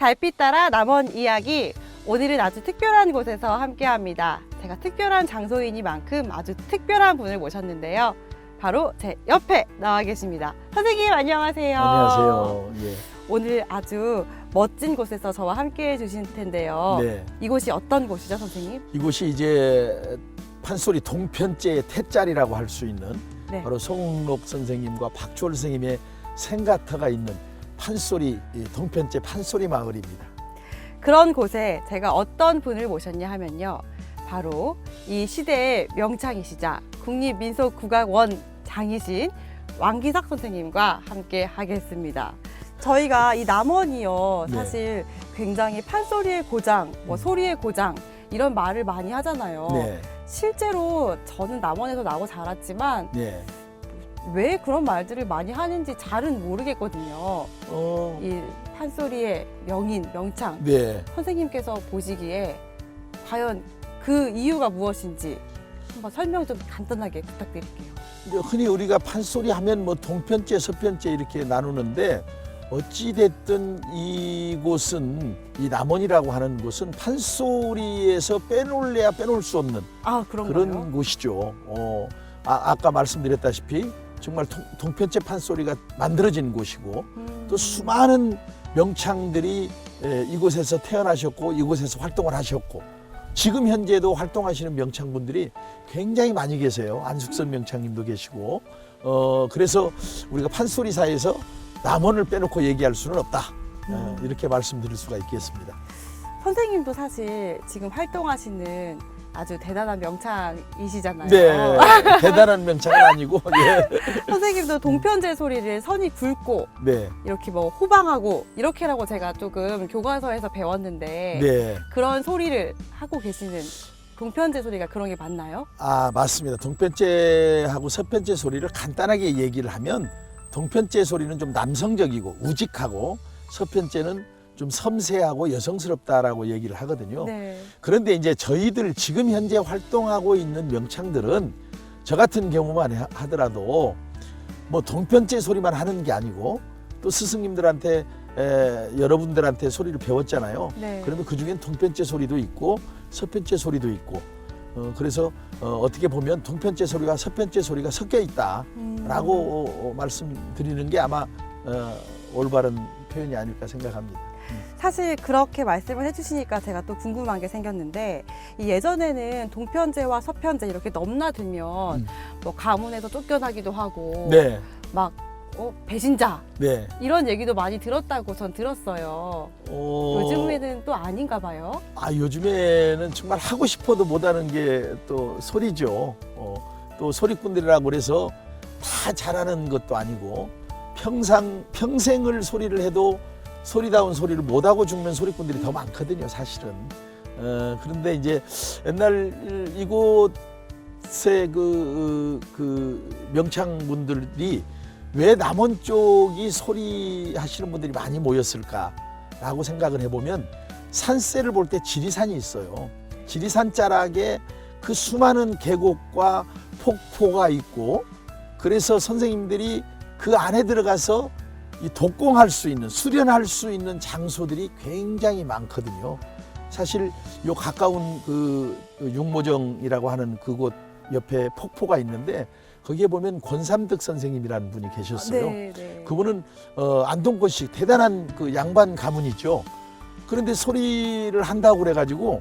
달빛 따라 남원 이야기. 오늘은 아주 특별한 곳에서 함께합니다. 제가 특별한 장소이니만큼 아주 특별한 분을 모셨는데요. 바로 제 옆에 나와 계십니다. 선생님 안녕하세요. 안녕하세요. 예. 오늘 아주 멋진 곳에서 저와 함께해 주실 텐데요. 네. 이곳이 어떤 곳이죠, 선생님? 이곳이 이제 판소리 동편제의 태자리라고 할 수 있는 네. 바로 송웅록 선생님과 박주월 선생님의 생가터가 있는 판소리 동편제 판소리 마을입니다. 그런 곳에 제가 어떤 분을 모셨냐 하면요. 바로 이 시대의 명창이시자 국립민속국악원 장이신 왕기석 선생님과 함께 하겠습니다. 저희가 이 남원이요. 네. 사실 굉장히 판소리의 고장, 소리의 고장 이런 말을 많이 하잖아요. 네. 실제로 저는 남원에서 나고 자랐지만 네. 왜 그런 말들을 많이 하는지 잘은 모르겠거든요. 이 판소리의 명인, 명창 네. 선생님께서 보시기에 과연 그 이유가 무엇인지 한번 설명 좀 간단하게 부탁드릴게요. 이제 흔히 우리가 판소리 하면 뭐 동편제, 서편제 이렇게 나누는데 어찌 됐든 이곳은 이 남원이라고 하는 곳은 판소리에서 빼놓을래야 빼놓을 수 없는 아, 그런가요? 그런 곳이죠. 아까 말씀드렸다시피 정말 동편제 판소리가 만들어진 곳이고 또 수많은 명창들이 이곳에서 태어나셨고 이곳에서 활동을 하셨고 지금 현재도 활동하시는 명창분들이 굉장히 많이 계세요. 안숙선 명창님도 계시고 그래서 우리가 판소리사에서 남원을 빼놓고 얘기할 수는 없다. 이렇게 말씀드릴 수가 있겠습니다. 선생님도 사실 지금 활동하시는 아주 대단한 명창이시잖아요. 네, 대단한 명창은 아니고 예. 선생님도 동편제 소리를 선이 굵고 네, 이렇게 뭐 호방하고 이렇게라고 제가 조금 교과서에서 배웠는데 네. 그런 소리를 하고 계시는 동편제 소리가 그런 게 맞나요? 아, 맞습니다. 동편제하고 서편제 소리를 간단하게 얘기를 하면 동편제 소리는 좀 남성적이고 우직하고 서편제는 좀 섬세하고 여성스럽다라고 얘기를 하거든요. 네. 그런데 이제 저희들 지금 현재 활동하고 있는 명창들은 저 같은 경우만 하더라도 뭐 동편제 소리만 하는 게 아니고 또 스승님들한테 여러분들한테 소리를 배웠잖아요. 네. 그러면 그중엔 동편제 소리도 있고 서편제 소리도 있고 그래서 어떻게 보면 동편제 소리와 서편제 소리가 섞여 있다라고 말씀드리는 게 아마 올바른 표현이 아닐까 생각합니다. 사실 그렇게 말씀을 해주시니까 제가 또 궁금한 게 생겼는데 이 예전에는 동편제와 서편제 이렇게 넘나들면 뭐 가문에서 쫓겨나기도 하고 네, 막 배신자 네. 이런 얘기도 많이 들었다고 전 들었어요. 요즘에는 또 아닌가 봐요. 요즘에는 정말 하고 싶어도 못하는 게 또 소리죠. 또 소리꾼들이라고 그래서 다 잘하는 것도 아니고 평생을 소리를 해도 소리다운 소리를 못하고 죽는 소리꾼들이 더 많거든요, 사실은. 그런데 이제 옛날 이곳의 그 명창분들이 왜 남원 쪽이 소리 하시는 분들이 많이 모였을까라고 생각을 해보면 산세를 볼 때 지리산이 있어요. 지리산 자락에 그 수많은 계곡과 폭포가 있고 그래서 선생님들이 그 안에 들어가서 이 독공할 수 있는 수련할 수 있는 장소들이 굉장히 많거든요. 사실 요 가까운 그 육모정이라고 하는 그곳 옆에 폭포가 있는데 거기에 보면 권삼득 선생님이라는 분이 계셨어요. 네, 네. 그분은 안동권식 대단한 그 양반 가문이죠. 그런데 소리를 한다고 그래가지고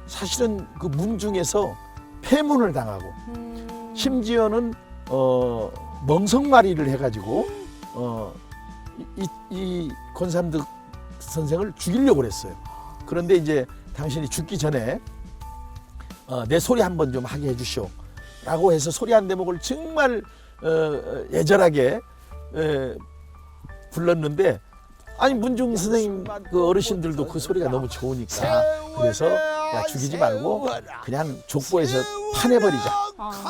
사실은 그 문중에서 폐문을 당하고 심지어는 멍석마리를 해가지고 이 권삼득 선생을 죽이려고 그랬어요. 그런데 이제 당신이 죽기 전에 내 소리 한번 좀 하게 해주시오 라고 해서 소리 한 대목을 정말 애절하게 불렀는데 아니 문중 선생님 그 어르신들도 그 소리가 너무 좋으니까 그래서 야 죽이지 말고 그냥 족보에서 파내버리자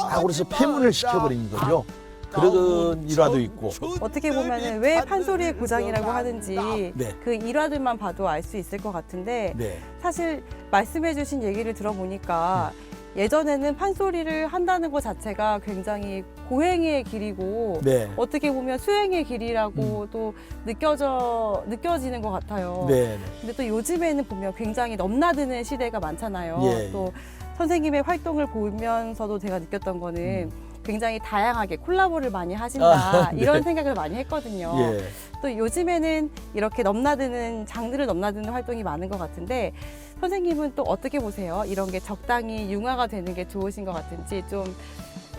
라고 그래서 폐문을 시켜버린 거죠. 그런 일화도 있고 어떻게 보면 왜 판소리의 고장이라고 하는지 네. 그 일화들만 봐도 알 수 있을 것 같은데 네. 사실 말씀해 주신 얘기를 들어보니까 예전에는 판소리를 한다는 것 자체가 굉장히 고행의 길이고 네. 어떻게 보면 수행의 길이라고 또 느껴지는 것 같아요. 네. 근데 또 요즘에는 보면 굉장히 넘나드는 시대가 많잖아요. 예, 또 선생님의 활동을 보면서도 제가 느꼈던 거는 굉장히 다양하게 콜라보를 많이 하신다 네. 이런 생각을 많이 했거든요. 예. 또 요즘에는 이렇게 장르를 넘나드는 활동이 많은 것 같은데 선생님은 또 어떻게 보세요? 이런 게 적당히 융화가 되는 게 좋으신 것 같은지 좀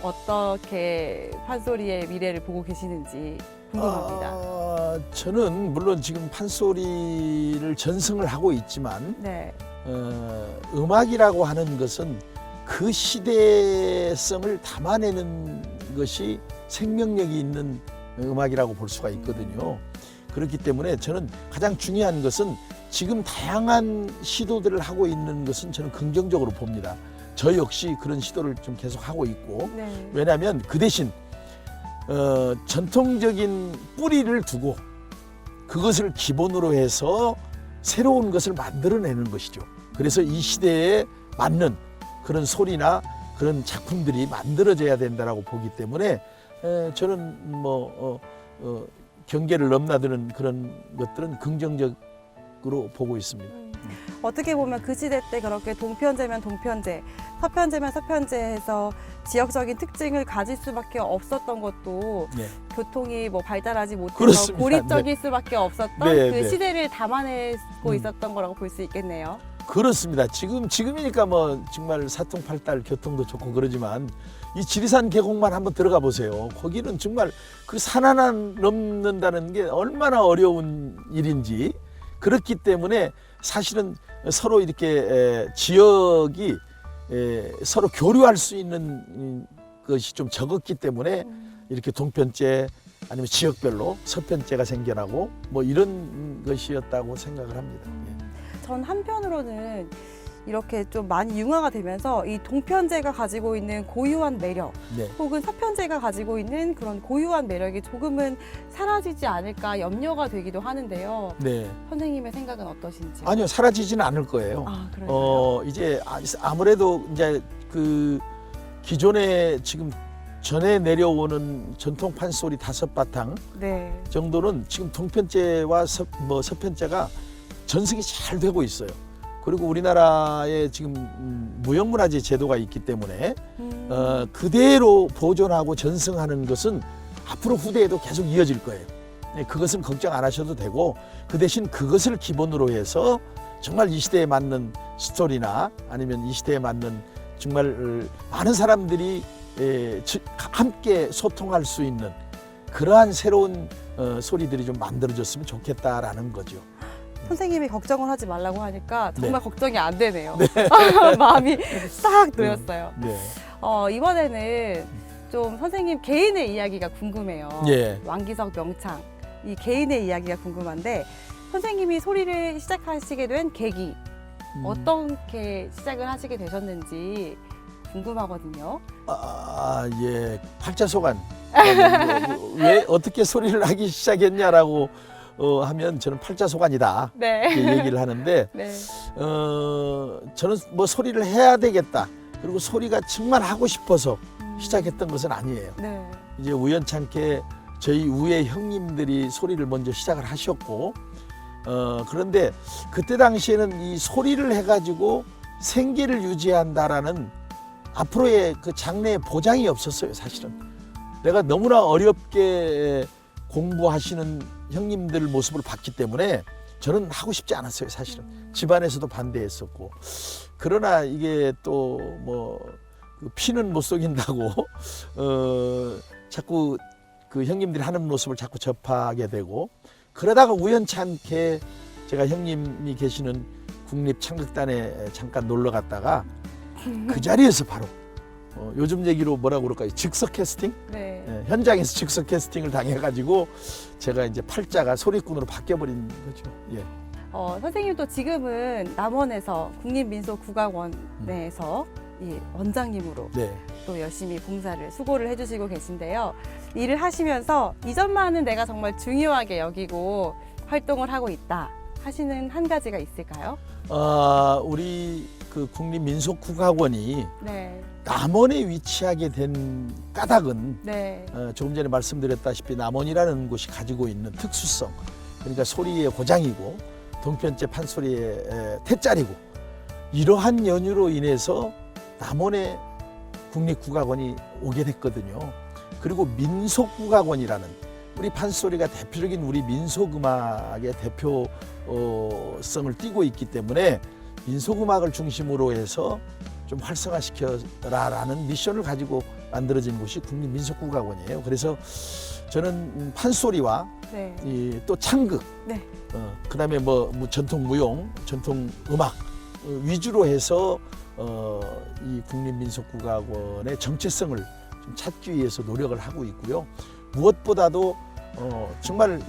어떻게 판소리의 미래를 보고 계시는지 궁금합니다. 저는 물론 지금 판소리를 전승을 하고 있지만 네. 음악이라고 하는 것은 그 시대성을 담아내는 것이 생명력이 있는 음악이라고 볼 수가 있거든요. 그렇기 때문에 저는 가장 중요한 것은 지금 다양한 시도들을 하고 있는 것은 저는 긍정적으로 봅니다. 저 역시 그런 시도를 좀 계속 하고 있고 네. 왜냐하면 그 대신 전통적인 뿌리를 두고 그것을 기본으로 해서 새로운 것을 만들어내는 것이죠. 그래서 이 시대에 맞는 그런 소리나 그런 작품들이 만들어져야 된다라고 보기 때문에 저는 경계를 넘나드는 그런 것들은 긍정적으로 보고 있습니다. 어떻게 보면 그 시대 때 그렇게 동편제면 동편제, 서편제면 서편제해서 지역적인 특징을 가질 수밖에 없었던 것도 네. 교통이 뭐 발달하지 못해서 그렇습니다. 고립적일 수밖에 없었던 네, 그 네. 시대를 담아내고 있었던 거라고 볼 수 있겠네요. 그렇습니다. 지금이니까 뭐 정말 사통팔달 교통도 좋고 그러지만 이 지리산 계곡만 한번 들어가 보세요. 거기는 정말 그 산 하나 넘는다는 게 얼마나 어려운 일인지. 그렇기 때문에 사실은 서로 이렇게 지역이 서로 교류할 수 있는 것이 좀 적었기 때문에 이렇게 동편제 아니면 지역별로 서편제가 생겨나고 뭐 이런 것이었다고 생각을 합니다. 전 한편으로는 이렇게 좀 많이 융화가 되면서 이 동편제가 가지고 있는 고유한 매력 네. 혹은 서편제가 가지고 있는 그런 고유한 매력이 조금은 사라지지 않을까 염려가 되기도 하는데요. 네. 선생님의 생각은 어떠신지? 아니요, 사라지지는 않을 거예요. 아, 그래요? 이제 아무래도 이제 그 기존에 지금 전에 내려오는 전통 판소리 5바탕 네. 정도는 지금 동편제와 서편제가 전승이 잘 되고 있어요. 그리고 우리나라에 지금 무형문화재 제도가 있기 때문에 그대로 보존하고 전승하는 것은 앞으로 후대에도 계속 이어질 거예요. 네, 그것은 걱정 안 하셔도 되고 그 대신 그것을 기본으로 해서 정말 이 시대에 맞는 스토리나 아니면 이 시대에 맞는 정말 많은 사람들이 함께 소통할 수 있는 그러한 새로운 소리들이 좀 만들어졌으면 좋겠다라는 거죠. 선생님이 걱정을 하지 말라고 하니까 정말 네. 걱정이 안 되네요. 마음이 싹 놓였어요. 네. 이번에는 좀 선생님 개인의 이야기가 궁금해요. 예. 왕기석 명창 이 개인의 이야기가 궁금한데 선생님이 소리를 시작하시게 된 계기 어떻게 시작을 하시게 되셨는지 궁금하거든요. 예. 팔자소간. 왜 어떻게 소리를 하기 시작했냐라고 하면 저는 팔자소간이다. 네. 이렇게 얘기를 하는데 네. 저는 뭐 소리를 해야 되겠다. 그리고 소리가 정말 하고 싶어서 시작했던 것은 아니에요. 네. 이제 우연찮게 저희 우애 형님들이 소리를 먼저 시작을 하셨고 그런데 그때 당시에는 이 소리를 해가지고 생계를 유지한다라는 앞으로의 그 장래의 보장이 없었어요. 사실은 내가 너무나 어렵게 공부하시는 형님들 모습을 봤기 때문에 저는 하고 싶지 않았어요. 사실은 집안에서도 반대했었고 그러나 이게 또 뭐 피는 못 속인다고 자꾸 그 형님들이 하는 모습을 자꾸 접하게 되고 그러다가 우연찮게 제가 형님이 계시는 국립창극단에 잠깐 놀러 갔다가 그 자리에서 바로 요즘 얘기로 뭐라고 그럴까요? 즉석 캐스팅? 네. 현장에서 즉석 캐스팅을 당해가지고 제가 이제 팔자가 소리꾼으로 바뀌어버린 거죠. 예. 선생님도 지금은 남원에서 국립민속국악원에서 이 원장님으로 네. 또 열심히 봉사를 수고를 해주시고 계신데요. 일을 하시면서 이전만은 내가 정말 중요하게 여기고 활동을 하고 있다 하시는 한 가지가 있을까요? 우리 그 국립민속국악원이 네. 남원에 위치하게 된 까닭은 네. 조금 전에 말씀드렸다시피 남원이라는 곳이 가지고 있는 특수성, 그러니까 소리의 고장이고 동편제 판소리의 태짜리고, 이러한 연유로 인해서 남원에 국립국악원이 오게 됐거든요. 그리고 민속국악원이라는 우리 판소리가 대표적인 우리 민속음악의 대표성을 띠고 있기 때문에 민속음악을 중심으로 해서 좀 활성화시켜라라는 미션을 가지고 만들어진 곳이 국립민속국악원이에요. 그래서 저는 판소리와 네. 또 창극, 네. 그다음에 뭐 전통 무용, 전통 음악 위주로 해서 이 국립민속국악원의 정체성을 좀 찾기 위해서 노력을 하고 있고요. 무엇보다도 정말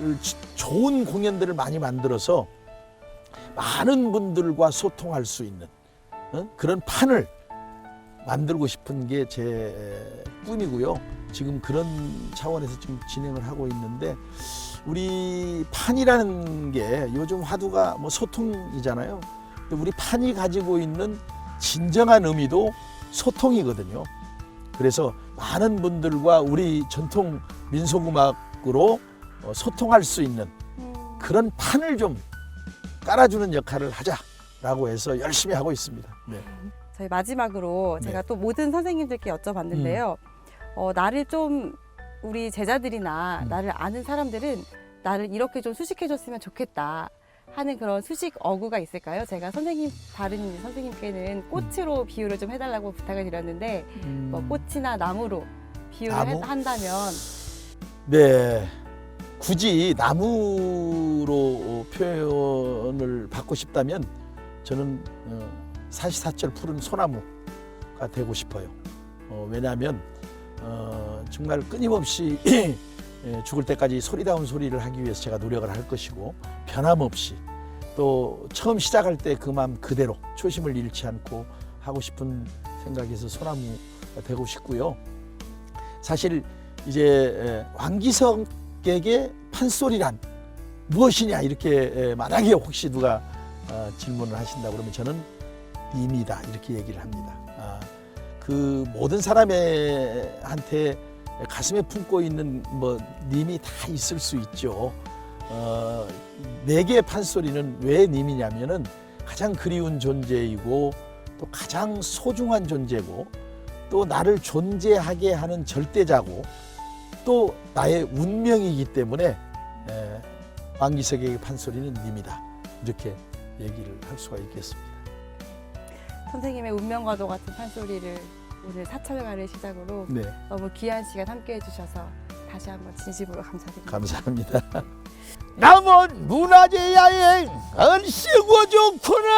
좋은 공연들을 많이 만들어서 많은 분들과 소통할 수 있는 그런 판을 만들고 싶은 게 제 꿈이고요. 지금 그런 차원에서 지금 진행을 하고 있는데, 우리 판이라는 게 요즘 화두가 뭐 소통이잖아요. 근데 우리 판이 가지고 있는 진정한 의미도 소통이거든요. 그래서 많은 분들과 우리 전통 민속음악으로 소통할 수 있는 그런 판을 좀 깔아주는 역할을 하자라고 해서 열심히 하고 있습니다. 네. 저희 마지막으로 네. 제가 또 모든 선생님들께 여쭤봤는데요. 나를 좀 우리 제자들이나 나를 아는 사람들은 나를 이렇게 좀 수식해줬으면 좋겠다 하는 그런 수식 어구가 있을까요? 제가 다른 선생님께는 꽃으로 비유를 좀 해달라고 부탁을 드렸는데 뭐 꽃이나 나무로 비유를 나무? 한다면 네, 굳이 나무로 표현을 받고 싶다면 저는 사시사철 푸른 소나무가 되고 싶어요. 왜냐하면 정말 끊임없이 죽을 때까지 소리다운 소리를 하기 위해서 제가 노력을 할 것이고, 변함없이 또 처음 시작할 때 그 마음 그대로 초심을 잃지 않고 하고 싶은 생각에서 소나무가 되고 싶고요. 사실 이제 왕기석에게 판소리란 무엇이냐 이렇게 만약에 혹시 누가 질문을 하신다 그러면 저는 님이다 이렇게 얘기를 합니다. 그 모든 사람한테 가슴에 품고 있는 뭐 님이 다 있을 수 있죠. 내게 판소리는 왜 님이냐면은 가장 그리운 존재이고 또 가장 소중한 존재고 또 나를 존재하게 하는 절대자고 또 나의 운명이기 때문에 왕기석에게 판소리는 님이다 이렇게 얘기를 할 수가 있겠습니다. 선생님의 운명과도 같은 판소리를 오늘 사철가를 시작으로 네, 너무 귀한 시간 함께 해주셔서 다시 한번 진심으로 감사드립니다. 감사합니다. 남원 문화재 여행 얼씨구 좋구나.